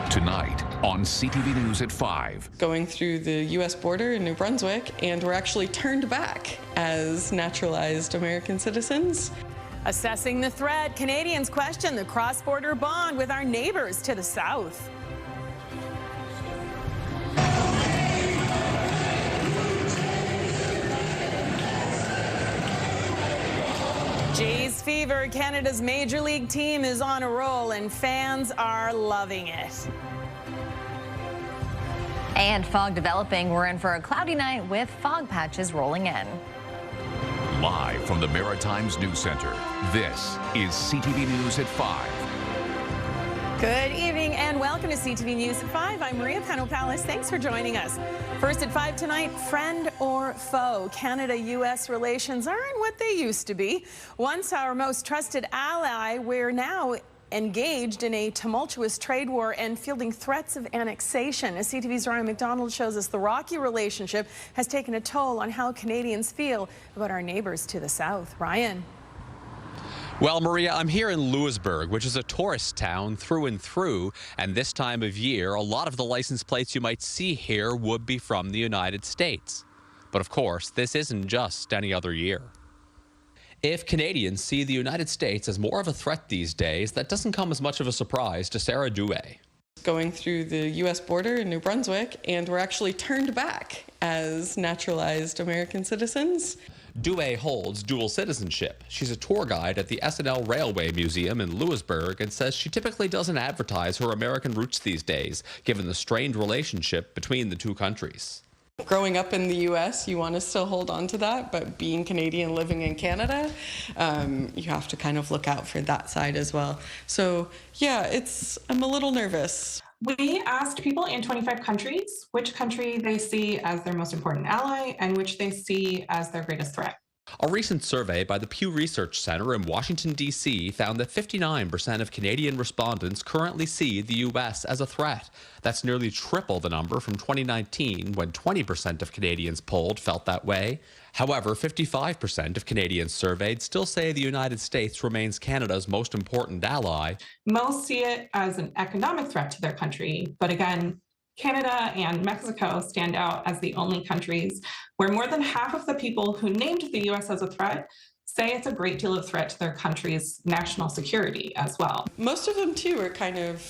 Tonight on CTV News at 5. Going through the U.S. border in New Brunswick, and we're actually turned back as naturalized American citizens. Assessing the threat, Canadians question the cross-border bond with our neighbors to the south. Jays fever, Canada's Major League team is on a roll and fans are loving it. And fog developing. We're in for a cloudy night with fog patches rolling in. Live from the Maritimes News Center, this is CTV News at 5. Good evening and welcome to CTV News at 5. I'm Maria Panopalis. Thanks for joining us. First at 5 tonight, friend or foe? Canada-U.S. relations aren't what they used to be. Once our most trusted ally, we're now engaged in a tumultuous trade war and fielding threats of annexation. As CTV's Ryan McDonald shows us, the rocky relationship has taken a toll on how Canadians feel about our neighbors to the south. Ryan. Well, Maria, I'm here in Louisbourg, which is a tourist town through and through, and this time of year, a lot of the license plates you might see here would be from the United States. But of course, this isn't just any other year. If Canadians see the United States as more of a threat these days, that doesn't come as much of a surprise to Sarah Douay. Going through the U.S. border in New Brunswick, and we're actually turned back as naturalized American citizens. Douay holds dual citizenship. She's a tour guide at the S&L Railway Museum in Louisbourg and says she typically doesn't advertise her American roots these days, given the strained relationship between the two countries. Growing up in the U.S., you want to still hold on to that, but being Canadian living in Canada, you have to kind of look out for that side as well. So yeah, I'm a little nervous. We asked people in 25 countries which country they see as their most important ally and which they see as their greatest threat. A recent survey by the Pew Research Center in Washington, D.C. found that 59% of Canadian respondents currently see the U.S. as a threat. That's nearly triple the number from 2019, when 20% of Canadians polled felt that way. However, 55% of Canadians surveyed still say the United States remains Canada's most important ally. Most see it as an economic threat to their country, but again, Canada and Mexico stand out as the only countries where more than half of the people who named the U.S. as a threat say it's a great deal of threat to their country's national security as well. Most of them, too, are kind of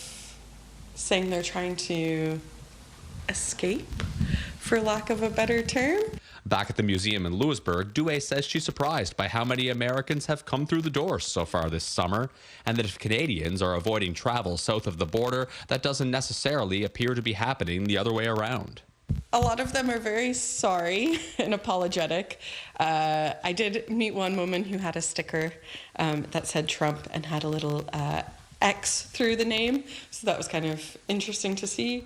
saying they're trying to escape, for lack of a better term. Back at the museum in Louisbourg, Douay says she's surprised by how many Americans have come through the doors so far this summer, and that if Canadians are avoiding travel south of the border, that doesn't necessarily appear to be happening the other way around. A lot of them are very sorry and apologetic. I did meet one woman who had a sticker that said Trump and had a little X through the name, so that was kind of interesting to see.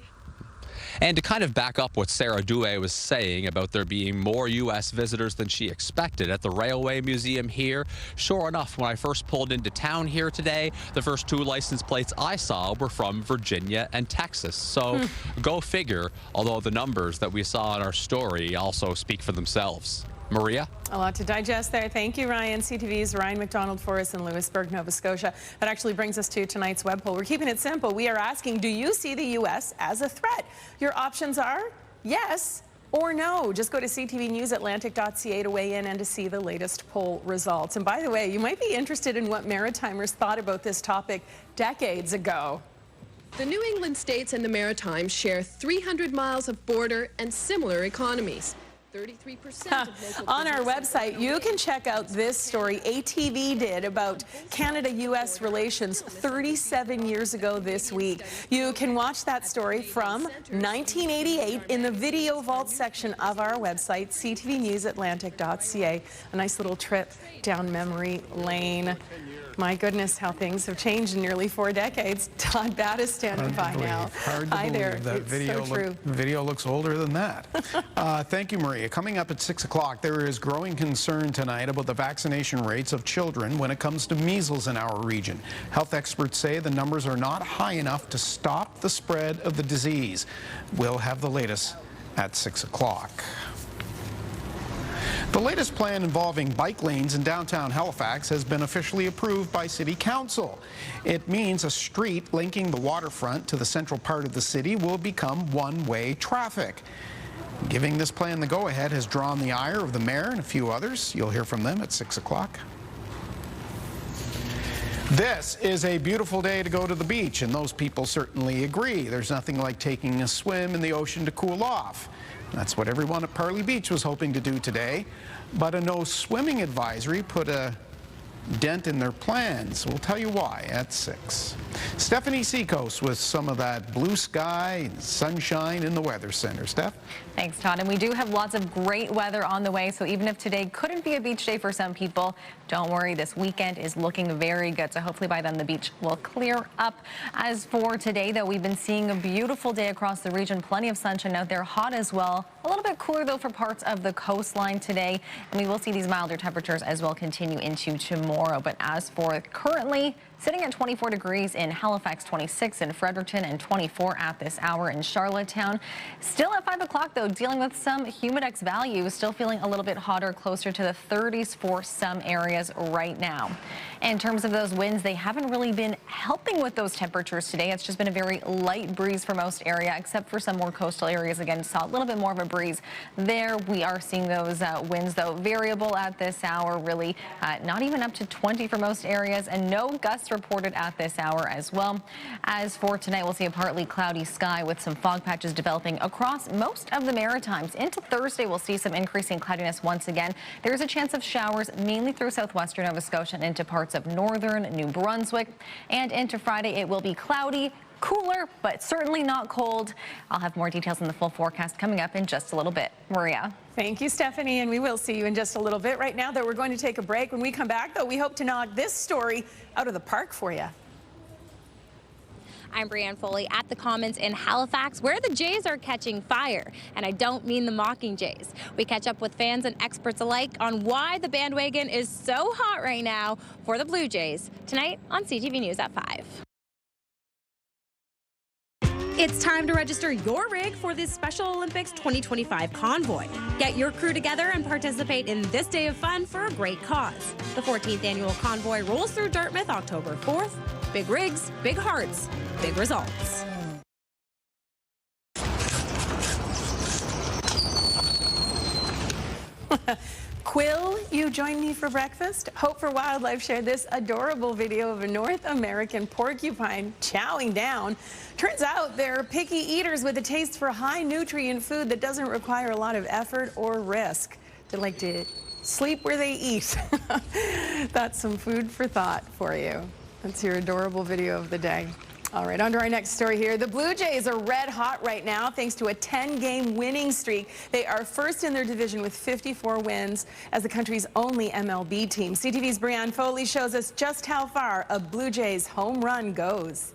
And to kind of back up what Sarah Douay was saying about there being more U.S. visitors than she expected at the Railway Museum here, sure enough, when I first pulled into town here today, the first two license plates I saw were from Virginia and Texas. So go figure, although the numbers that we saw in our story also speak for themselves. Maria? A lot to digest there. Thank you, Ryan. CTV's Ryan McDonald for us in Louisbourg, Nova Scotia. That actually brings us to tonight's web poll. We're keeping it simple. We are asking, do you see the U.S. as a threat? Your options are yes or no. Just go to ctvnewsatlantic.ca to weigh in and to see the latest poll results. And by the way, you might be interested in what Maritimers thought about this topic decades ago. The New England states and the Maritimes share 300 miles of border and similar economies. 33% on our website, you can check out this story ATV did about Canada-U.S. relations 37 years ago this week. You can watch that story from 1988 in the Video Vault section of our website, ctvnewsatlantic.ca. A nice little trip down memory lane. My goodness, how things have changed in nearly 4 decades. Todd Batt is standing by now. Hi there. That video looks older than that. Thank you, Maria. Coming up at 6 o'clock, there is growing concern tonight about the vaccination rates of children when it comes to measles in our region. Health experts say the numbers are not high enough to stop the spread of the disease. We'll have the latest at 6 o'clock. The latest plan involving bike lanes in downtown Halifax has been officially approved by City Council. It means a street linking the waterfront to the central part of the city will become one-way traffic. Giving this plan the go-ahead has drawn the ire of the mayor and a few others. You'll hear from them at 6 o'clock. This is a beautiful day to go to the beach, and those people certainly agree. There's nothing like taking a swim in the ocean to cool off. That's what everyone at Parley Beach was hoping to do today. But a no swimming advisory put a dent in their plans. We'll tell you why at 6. Stephanie Seacoast with some of that blue sky and sunshine in the Weather Center. Steph? Thanks, Todd. And we do have lots of great weather on the way, so even if today couldn't be a beach day for some people, don't worry, this weekend is looking very good. So hopefully by then the beach will clear up. As for today, though, we've been seeing a beautiful day across the region. Plenty of sunshine out there, hot as well. A little bit cooler, though, for parts of the coastline today. And we will see these milder temperatures as well continue into tomorrow. But as for currently, sitting at 24 degrees in Halifax, 26 in Fredericton, and 24 at this hour in Charlottetown. Still at 5 o'clock, though, dealing with some humidex values. Still feeling a little bit hotter, closer to the 30s for some areas right now. In terms of those winds, they haven't really been helping with those temperatures today. It's just been a very light breeze for most area, except for some more coastal areas. Again, saw a little bit more of a breeze there. We are seeing those winds, though, variable at this hour, really not even up to 20 for most areas, and no gusts reported at this hour as well. As for tonight, we'll see a partly cloudy sky with some fog patches developing across most of the Maritimes. Into Thursday, we'll see some increasing cloudiness once again. There's a chance of showers mainly through southwestern Nova Scotia and into parts of northern New Brunswick. And into Friday, it will be cloudy, cooler, but certainly not cold. I'll have more details on the full forecast coming up in just a little bit. Maria. Thank you, Stephanie, and we will see you in just a little bit. Right now, though, we're going to take a break. When we come back, though, we hope to knock this story out of the park for you. I'm Brianne Foley at the Commons in Halifax, where the Jays are catching fire. And I don't mean the Mocking Jays. We catch up with fans and experts alike on why the bandwagon is so hot right now for the Blue Jays, tonight on CTV News at 5. It's time to register your rig for the Special Olympics 2025 convoy. Get your crew together and participate in this day of fun for a great cause. The 14th annual convoy rolls through Dartmouth October 4th. Big rigs, big hearts, big results. Quill, you join me for breakfast? Hope for Wildlife shared this adorable video of a North American porcupine chowing down. Turns out they're picky eaters with a taste for high nutrient food that doesn't require a lot of effort or risk. They like to sleep where they eat. That's some food for thought for you. That's your adorable video of the day. All right, on to our next story here. The Blue Jays are red hot right now thanks to a 10-game winning streak. They are first in their division with 54 wins as the country's only MLB team. CTV's Brianne Foley shows us just how far a Blue Jays home run goes.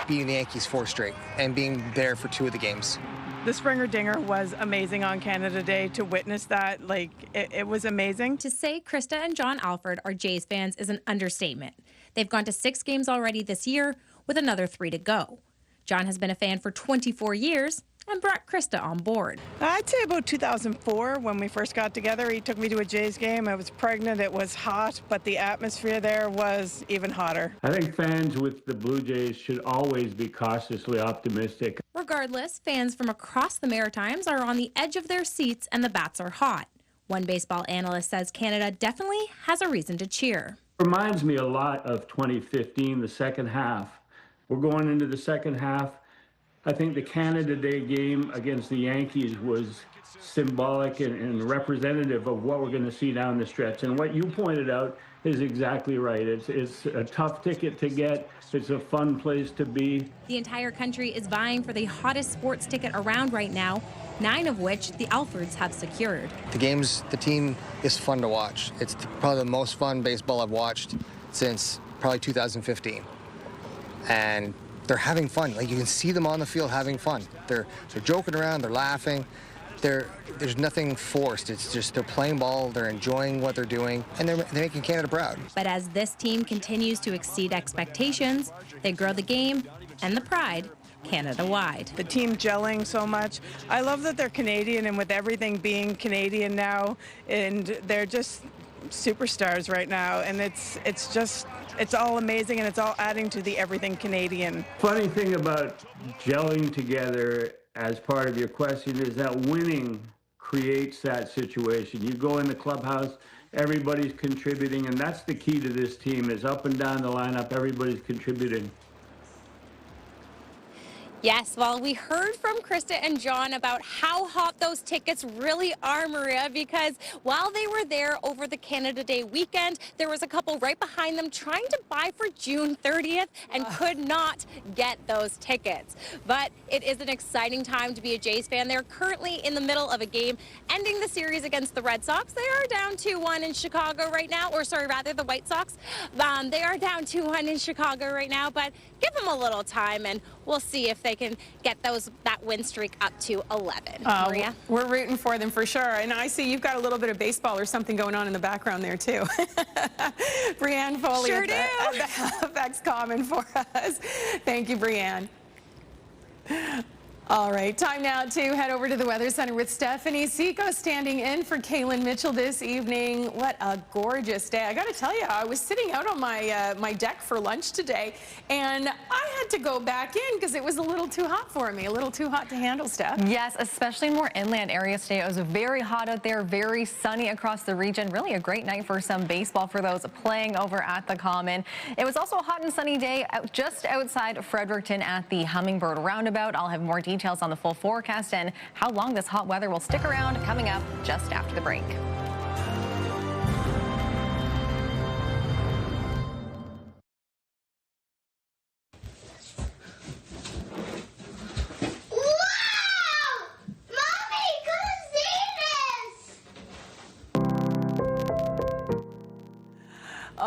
Beating the Yankees 4 straight and being there for 2 of the games. The Springer Dinger was amazing on Canada Day. To witness that, it was amazing. To say Krista and John Alford are Jays fans is an understatement. They've gone to 6 games already this year, with another 3 to go. John has been a fan for 24 years and brought Krista on board. I'd say about 2004 when we first got together. He took me to a Jays game. I was pregnant. It was hot, but the atmosphere there was even hotter. I think fans with the Blue Jays should always be cautiously optimistic. Regardless, fans from across the Maritimes are on the edge of their seats and the bats are hot. One baseball analyst says Canada definitely has a reason to cheer. Reminds me a lot of 2015, the second half. We're going into the second half. I think the Canada Day game against the Yankees was symbolic and representative of what we're going to see down the stretch. And what you pointed out is exactly right. It's a tough ticket to get. It's a fun place to be. The entire country is vying for the hottest sports ticket around right now, 9 of which the Alfords have secured. The team is fun to watch. It's probably the most fun baseball I've watched since probably 2015. And they're having fun. You can see them on the field having fun. They're joking around, they're laughing. There's nothing forced. It's just they're playing ball, they're enjoying what they're doing, and they're making Canada proud. But as this team continues to exceed expectations, they grow the game and the pride Canada-wide. The team gelling so much. I love that they're Canadian, and with everything being Canadian now, and they're just superstars right now, and it's all amazing, and it's all adding to the everything Canadian. Funny thing about gelling together as part of your question is that winning creates that situation. You go in the clubhouse, everybody's contributing, and that's the key to this team, is up and down the lineup, everybody's contributing. Yes, well, we heard from Krista and John about how hot those tickets really are, Maria, because while they were there over the Canada Day weekend, there was a couple right behind them trying to buy for June 30th and could not get those tickets. But it is an exciting time to be a Jays fan. They're currently in the middle of a game ending the series against the Red Sox. They are down 2-1 in Chicago right now, or sorry, rather the White Sox. They are down 2-1 in Chicago right now, but give them a little time and we'll see if they can get that win streak up to 11. Maria? We're rooting for them for sure. And I see you've got a little bit of baseball or something going on in the background there too. Brianne Foley sure at the Halifax Common for us. Thank you, Brianne. All right, time now to head over to the Weather Center with Stephanie Seco standing in for Kaylin Mitchell this evening. What a gorgeous day. I got to tell you, I was sitting out on my my deck for lunch today, and I had to go back in because it was a little too hot for me, a little too hot to handle, Steph. Yes, especially in more inland areas today. It was very hot out there, very sunny across the region. Really a great night for some baseball for those playing over at the Common. It was also a hot and sunny day just outside Fredericton at the Hummingbird Roundabout. I'll have more details on the full forecast and how long this hot weather will stick around coming up just after the break.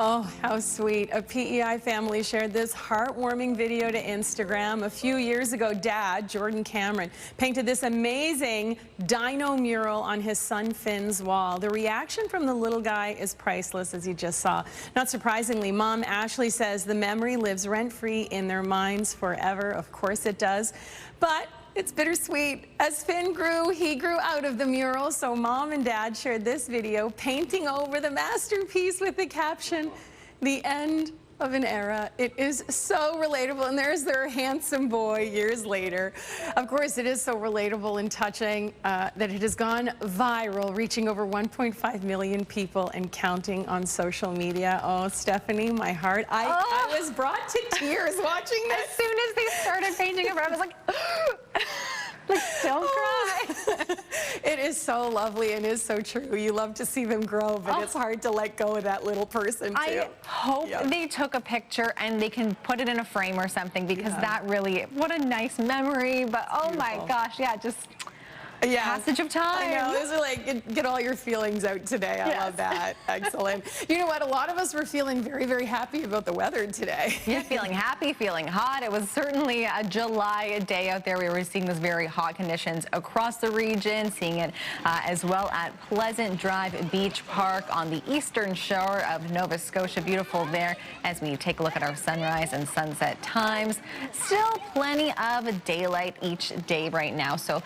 Oh, how sweet. A PEI family shared this heartwarming video to Instagram. A few years ago, Dad, Jordan Cameron, painted this amazing dino mural on his son Finn's wall. The reaction from the little guy is priceless, as you just saw. Not surprisingly, Mom Ashley says the memory lives rent-free in their minds forever. Of course it does. But it's bittersweet. As Finn grew, he grew out of the mural, so Mom and Dad shared this video painting over the masterpiece with the caption, "The end of an era." It is so relatable, and there's their handsome boy years later. Of course, it is so relatable and touching that it has gone viral, reaching over 1.5 million people and counting on social media. Oh, Stephanie, my heart. I was brought to tears watching this. As soon as they started painting over, I was like, like, don't cry. It is so lovely and is so true. You love to see them grow, but it's hard to let go of that little person, too. I hope they took a picture and they can put it in a frame or something, because that really, what a nice memory. But oh my gosh, yeah, just passage of time. I know. This is like, get all your feelings out today. I love that. Excellent. You know what? A lot of us were feeling very, very happy about the weather today. Yeah, feeling happy, feeling hot. It was certainly a July day out there. We were seeing those very hot conditions across the region, seeing it as well at Pleasant Drive Beach Park on the eastern shore of Nova Scotia. Beautiful there as we take a look at our sunrise and sunset times. Still plenty of daylight each day right now. So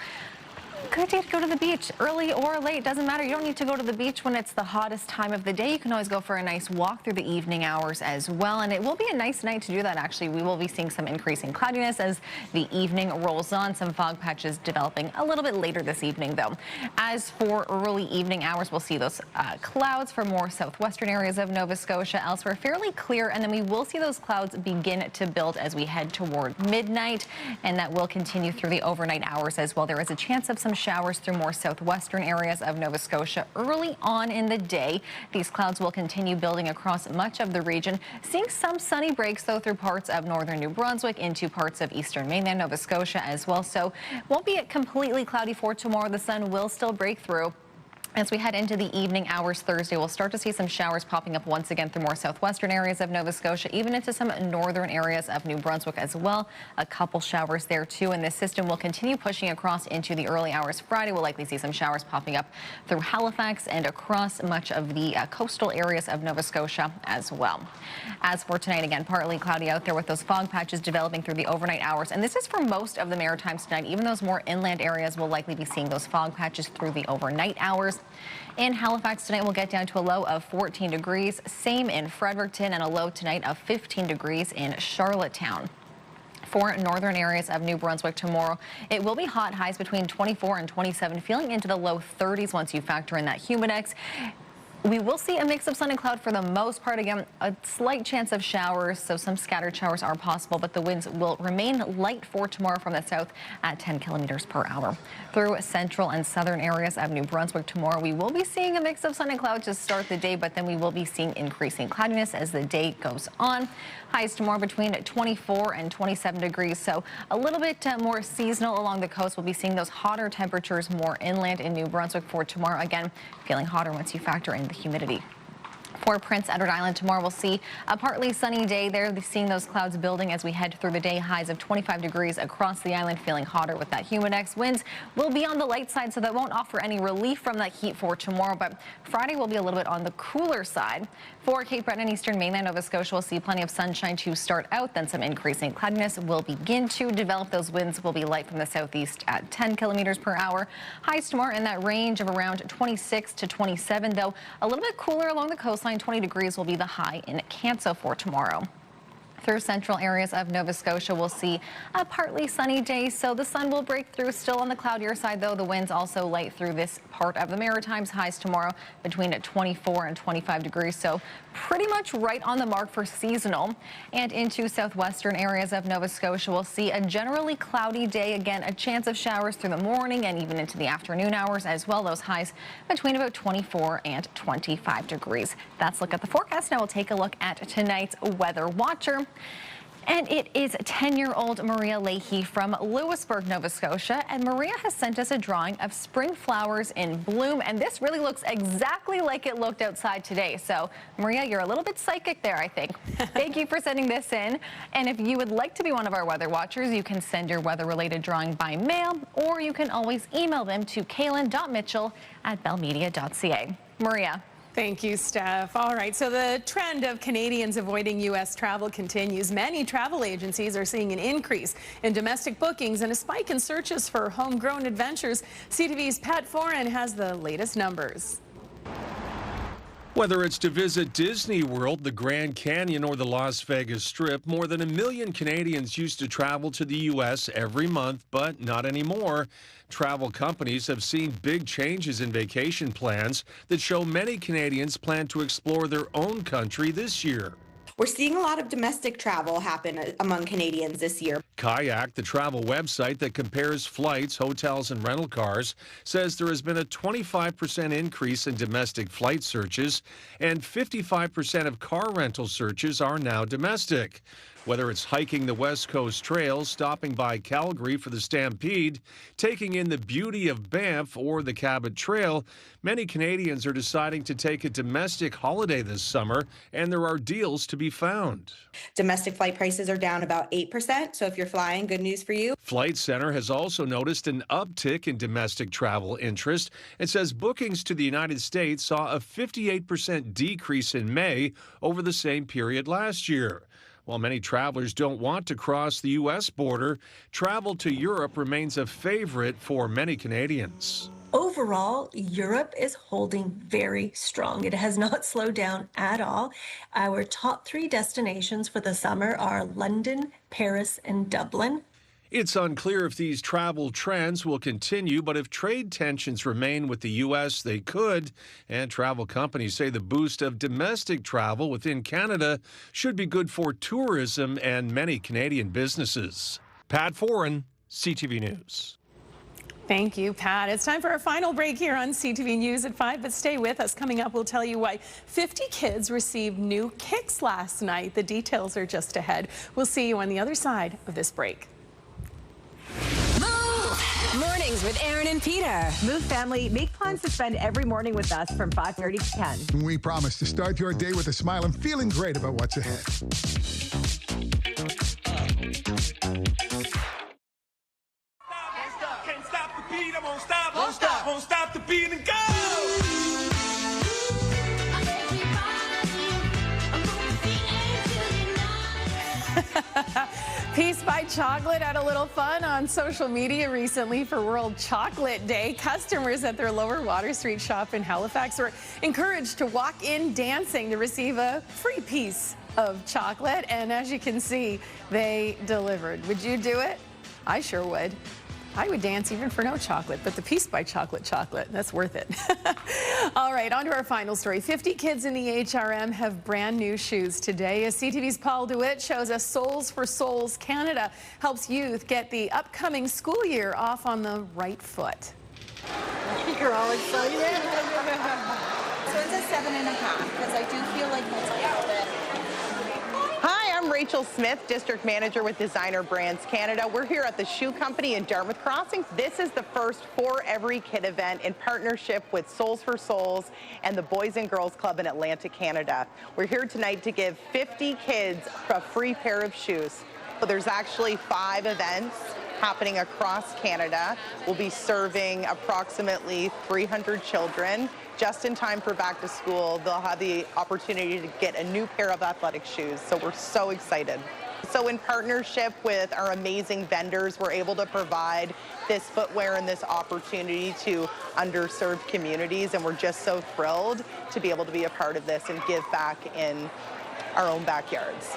good day to go to the beach, early or late, doesn't matter. You don't need to go to the beach when it's the hottest time of the day. You can always go for a nice walk through the evening hours as well, and it will be a nice night to do that. Actually, we will be seeing some increasing cloudiness as the evening rolls on. Some fog patches developing a little bit later this evening, though. As for early evening hours, we'll see those clouds for more southwestern areas of Nova Scotia. Elsewhere, fairly clear, and then we will see those clouds begin to build as we head toward midnight, and that will continue through the overnight hours as well. There is a chance of some showers through more southwestern areas of Nova Scotia early on in the day. These clouds will continue building across much of the region. Seeing some sunny breaks, though, through parts of northern New Brunswick into parts of eastern mainland Nova Scotia as well. So won't be completely cloudy for tomorrow. The sun will still break through. As we head into the evening hours Thursday, we'll start to see some showers popping up once again through more southwestern areas of Nova Scotia, even into some northern areas of New Brunswick as well. A couple showers there too, and this system will continue pushing across into the early hours Friday. We'll likely see some showers popping up through Halifax and across much of the coastal areas of Nova Scotia as well. As for tonight, again, partly cloudy out there with those fog patches developing through the overnight hours. And this is for most of the Maritimes tonight. Even those more inland areas will likely be seeing those fog patches through the overnight hours. In Halifax tonight, we'll get down to a low of 14 degrees. Same in Fredericton, and a low tonight of 15 degrees in Charlottetown. For northern areas of New Brunswick tomorrow, it will be hot, highs between 24 and 27, feeling into the low 30s once you factor in that humidex. We will see a mix of sun and cloud for the most part. Again, a slight chance of showers, so some scattered showers are possible, but the winds will remain light for tomorrow from the south at 10 kilometers per hour. Through central and southern areas of New Brunswick tomorrow, we will be seeing a mix of sun and cloud to start the day, but then we will be seeing increasing cloudiness as the day goes on. Highs tomorrow between 24 and 27 degrees, so a little bit more seasonal along the coast. We'll be seeing those hotter temperatures more inland in New Brunswick for tomorrow. Again, feeling hotter once you factor in the humidity. For Prince Edward Island tomorrow, we'll see a partly sunny day there. Seeing those clouds building as we head through the day. Highs of 25 degrees across the island, feeling hotter with that humidex. Winds will be on the light side, so that won't offer any relief from that heat for tomorrow. But Friday will be a little bit on the cooler side. For Cape Breton and eastern mainland Nova Scotia, we'll see plenty of sunshine to start out. Then some increasing cloudiness will begin to develop. Those winds will be light from the southeast at 10 kilometers per hour. Highs tomorrow in that range of around 26 to 27, though a little bit cooler along the coastline. 20 degrees will be the high in Canso for tomorrow. Through central areas of Nova Scotia, we'll see a partly sunny day, so the sun will break through. Still on the cloudier side, though, the winds also light through this part of the Maritimes. Highs tomorrow between 24 and 25 degrees, so pretty much right on the mark for seasonal. And into southwestern areas of Nova Scotia, we'll see a generally cloudy day. Again, a chance of showers through the morning and even into the afternoon hours as well. Those highs between about 24 and 25 degrees. That's a look at the forecast. Now we'll take a look at tonight's weather watcher. And it is 10-year-old Maria Leahy from Lewisburg, Nova Scotia. And Maria has sent us a drawing of spring flowers in bloom. And this really looks exactly like it looked outside today. So, Maria, you're a little bit psychic there, I think. Thank you for sending this in. And if you would like to be one of our weather watchers, you can send your weather-related drawing by mail, or you can always email them to kaylin.mitchell@bellmedia.ca. Maria. Thank you, Steph. All right, so the trend of Canadians avoiding U.S. travel continues. Many travel agencies are seeing an increase in domestic bookings and a spike in searches for homegrown adventures. CTV's Pat Foran has the latest numbers. Whether it's to visit Disney World, the Grand Canyon, or the Las Vegas Strip, more than 1 million Canadians used to travel to the U.S. every month, but not anymore. Travel companies have seen big changes in vacation plans that show many Canadians plan to explore their own country this year. We're seeing a lot of domestic travel happen among Canadians this year. Kayak, the travel website that compares flights, hotels, and rental cars, says there has been a 25% increase in domestic flight searches, and 55% of car rental searches are now domestic. Whether it's hiking the West Coast trails, stopping by Calgary for the Stampede, taking in the beauty of Banff or the Cabot Trail, many Canadians are deciding to take a domestic holiday this summer, and there are deals to be found. Domestic flight prices are down about 8%, so if you're flying, good news for you. Flight Center has also noticed an uptick in domestic travel interest and says bookings to the United States saw a 58% decrease in May over the same period last year. While many travelers don't want to cross the U.S. border, travel to Europe remains a favorite for many Canadians. Overall, Europe is holding very strong. It has not slowed down at all. Our top 3 destinations for the summer are London, Paris, and Dublin. It's unclear if these travel trends will continue, but if trade tensions remain with the U.S., they could. And travel companies say the boost of domestic travel within Canada should be good for tourism and many Canadian businesses. Pat Foran, CTV News. Thank you, Pat. It's time for our final break here on CTV News at 5, but stay with us. Coming up, we'll tell you why 50 kids received new kicks last night. The details are just ahead. We'll see you on the other side of this break. Move! Mornings with Aaron and Peter. Move family, make plans to spend every morning with us from 5:30 to 10. We promise to start your day with a smile and feeling great about what's ahead. Can't stop the beat, I won't stop. Won't stop the beat and go. Peace by Chocolate had a little fun on social media recently for World Chocolate Day. Customers at their Lower Water Street shop in Halifax were encouraged to walk in dancing to receive a free piece of chocolate. And as you can see, they delivered. Would you do it? I sure would. I would dance even for no chocolate, but the Peace by Chocolate, that's worth it. All right, on to our final story. 50 kids in the HRM have brand new shoes today. As CTV's Paul DeWitt shows us, Soles for Souls Canada helps youth get the upcoming school year off on the right foot. You're all excited. So it's a 7.5 because I do feel like that's a little bit. Hi, I'm Rachel Smith, District Manager with Designer Brands Canada. We're here at the Shoe Company in Dartmouth Crossing. This is the first For Every Kid event in partnership with Soles for Souls and the Boys and Girls Club in Atlantic, Canada. We're here tonight to give 50 kids a free pair of shoes. But there's actually 5 events happening across Canada. We'll be serving approximately 300 children. Just in time for back to school, they'll have the opportunity to get a new pair of athletic shoes. So we're so excited. So in partnership with our amazing vendors, we're able to provide this footwear and this opportunity to underserved communities. And we're just so thrilled to be able to be a part of this and give back in our own backyards.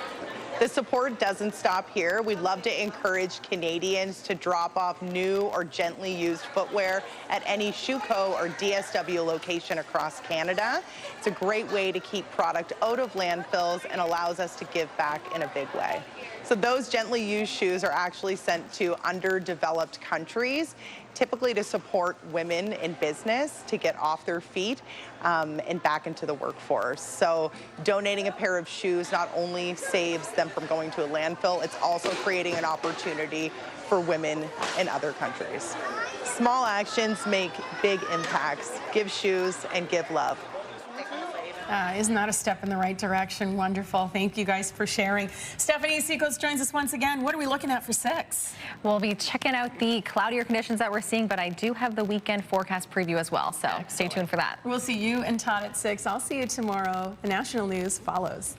The support doesn't stop here. We'd love to encourage Canadians to drop off new or gently used footwear at any Shoeco or DSW location across Canada. It's a great way to keep product out of landfills and allows us to give back in a big way. So those gently used shoes are actually sent to underdeveloped countries, typically to support women in business to get off their feet and back into the workforce. So donating a pair of shoes not only saves them from going to a landfill, it's also creating an opportunity for women in other countries. Small actions make big impacts. Give shoes and give love. Isn't that a step in the right direction? Wonderful. Thank you guys for sharing. Stephanie Seacos joins us once again. What are we looking at for 6? We'll be checking out the cloudier conditions that we're seeing, but I do have the weekend forecast preview as well, so stay tuned for that. We'll see you and Todd at 6. I'll see you tomorrow. The national news follows.